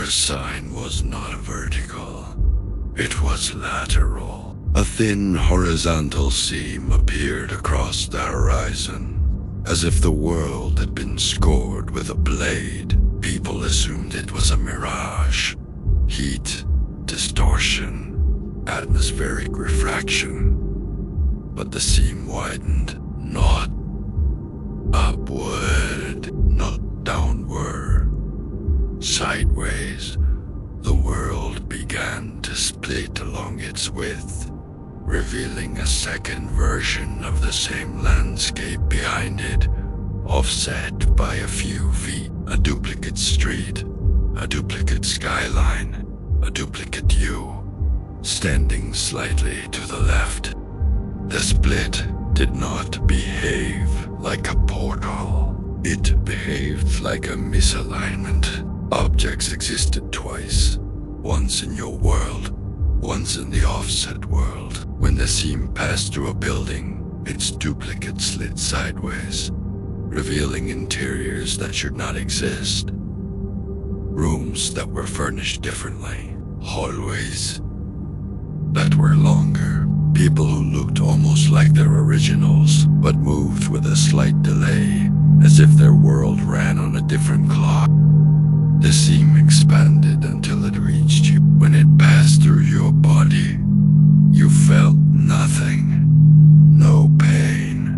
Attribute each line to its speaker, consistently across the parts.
Speaker 1: Your sign was not vertical. It was lateral. A thin horizontal seam appeared across the horizon, as if the world had been scored with a blade. People assumed it was a mirage. Heat, distortion, atmospheric refraction. But the seam widened, not upward, not downward. Sideways, the world began to split along its width, revealing a second version of the same landscape behind it, offset by a few feet. A duplicate street, a duplicate skyline, a duplicate you, standing slightly to the left. The split did not behave like a portal. It behaved like a misalignment. Objects existed twice, once in your world, once in the offset world. When the seam passed through a building, its duplicate slid sideways, revealing interiors that should not exist. Rooms that were furnished differently, hallways that were longer, people who looked almost like their originals, but moved with a slight delay, as if their world ran on a different clock. The seam expanded until it reached you. When it passed through your body, you felt nothing. No pain,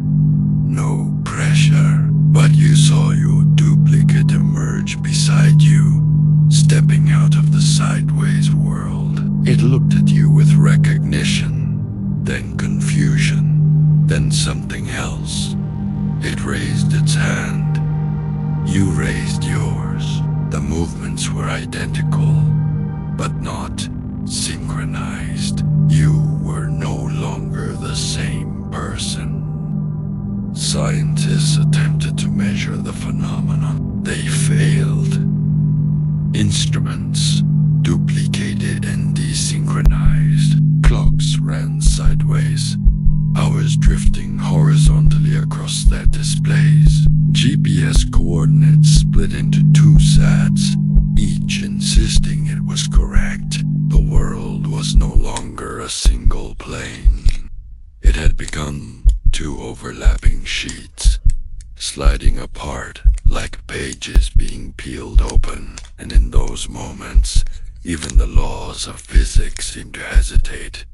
Speaker 1: no pressure. But you saw your duplicate emerge beside you, stepping out of the sideways world. It looked at you with recognition, then confusion, then something else. It raised its hand. You raised yours. The movements were identical, but not synchronized. You were no longer the same person. Scientists attempted to measure the phenomenon. They failed. Instruments duplicated and desynchronized. Clocks ran sideways, hours drifting horizontally across their displays. GPS coordinates split into two sats, each insisting it was correct. The world was no longer a single plane. It had become two overlapping sheets, sliding apart like pages being peeled open. And in those moments, even the laws of physics seemed to hesitate.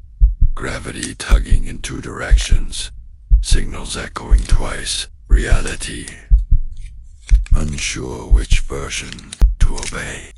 Speaker 1: Gravity tugging in two directions, signals echoing twice, reality unsure which version to obey.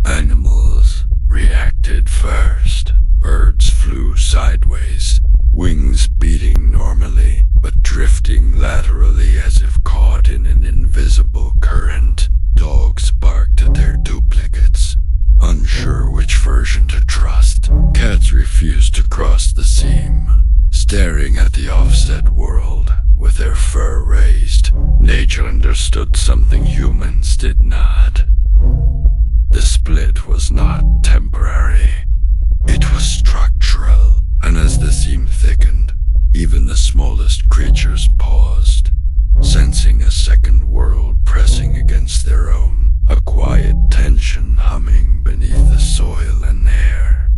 Speaker 1: Animals reacted first. Birds flew sideways, wings beating normally, but drifting laterally as if caught in an invisible current. Dogs barked at their duplicates, unsure which version to trust. Cats refused to cross the seam, staring at the offset world with their fur raised. Nature understood something humans did not. The split was not temporary. It was structural, and as the seam thickened, even the smallest creatures paused, sensing a second world pressing against their own, a quiet tension humming beneath the soil and air.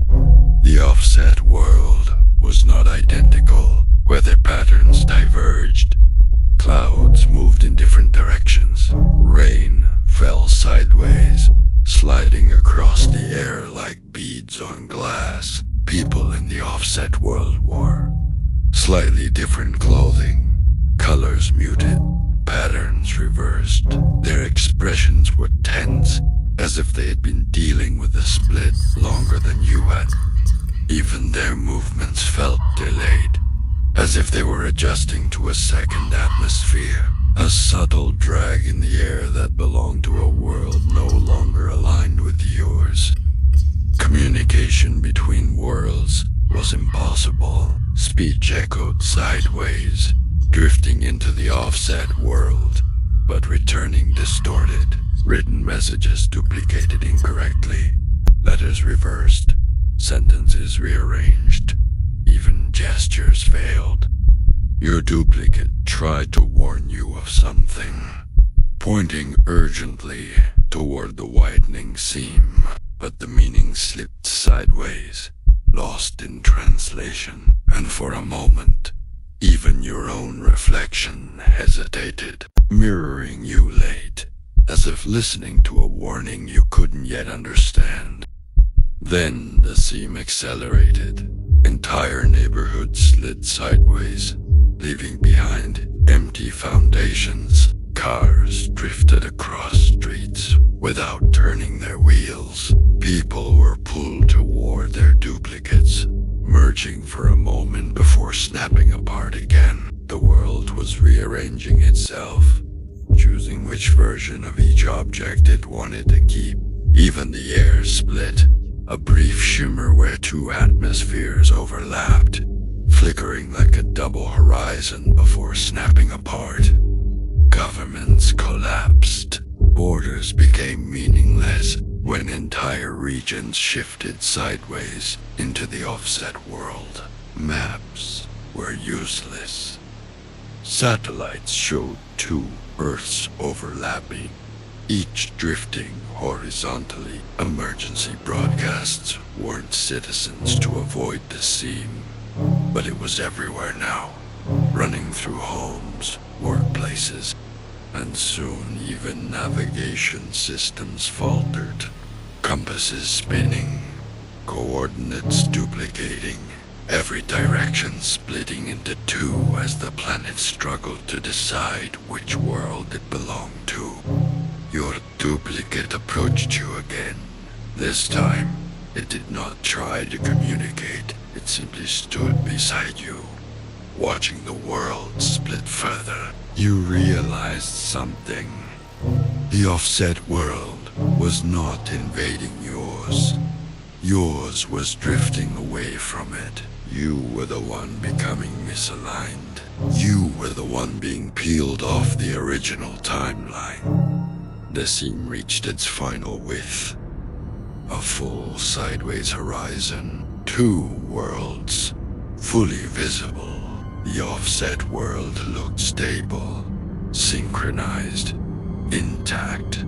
Speaker 1: The offset world was not identical. Weather patterns diverged. Clouds moved in different directions. Rain fell sideways, sliding across the air like beads on glass. People in the offset world wore slightly different clothing, colors muted, patterns reversed. Their expressions were tense, as if they had been dealing with the split longer than you had. Even their movements felt delayed, as if they were adjusting to a second atmosphere, a subtle drag in the air that belonged to a world no longer aligned with yours. Communication between worlds was impossible. Speech echoed sideways, drifting into the offset world, but returning distorted. Written messages duplicated incorrectly, letters reversed, sentences rearranged, even gestures failed. Your duplicate tried to warn you of something, pointing urgently toward the widening seam, but the meaning slipped sideways, lost in translation, and for a moment, even your own reflection hesitated, mirroring you late, as if listening to a warning you couldn't yet understand. Then the seam accelerated. Entire neighborhoods slid sideways, leaving behind empty foundations. Cars drifted across streets without turning their wheels. People were pulled toward their duplicates, merging for a moment before snapping apart again. The world was rearranging itself, choosing which version of each object it wanted to keep. Even the air split, a brief shimmer where two atmospheres overlapped, flickering like a double horizon before snapping apart. Governments collapsed. Borders became meaningless when entire regions shifted sideways into the offset world. Maps were useless. Satellites showed two Earths overlapping, each drifting horizontally. Emergency broadcasts warned citizens to avoid the seam, but it was everywhere now, running through homes, workplaces, and soon even navigation systems faltered. Compasses spinning, coordinates duplicating, every direction splitting into two as the planet struggled to decide which world it belonged to. Your duplicate approached you again. This time, it did not try to communicate. It simply stood beside you, watching the world split further. You realized something. The offset world was not invading yours. Yours was drifting away from it. You were the one becoming misaligned. You were the one being peeled off the original timeline. The seam reached its final width. A full sideways horizon. Two worlds, fully visible. The offset world looked stable, synchronized, intact.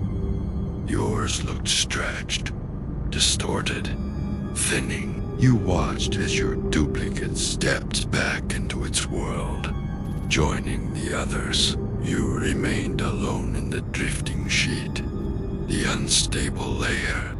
Speaker 1: Yours looked stretched, distorted, thinning. You watched as your duplicate stepped back into its world, joining the others. You remained alone in the drifting sheet, the unstable layer.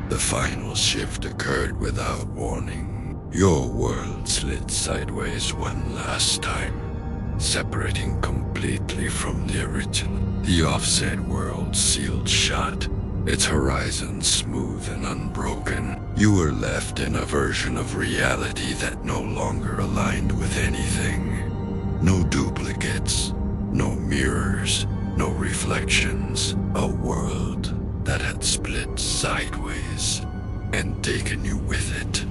Speaker 1: The final shift occurred without warning. Your world slid sideways one last time, separating completely from the original. The offset world sealed shut, its horizon smooth and unbroken. You were left in a version of reality that no longer aligned with anything. No duplicates, no mirrors, no reflections. A world that had split sideways and taken you with it.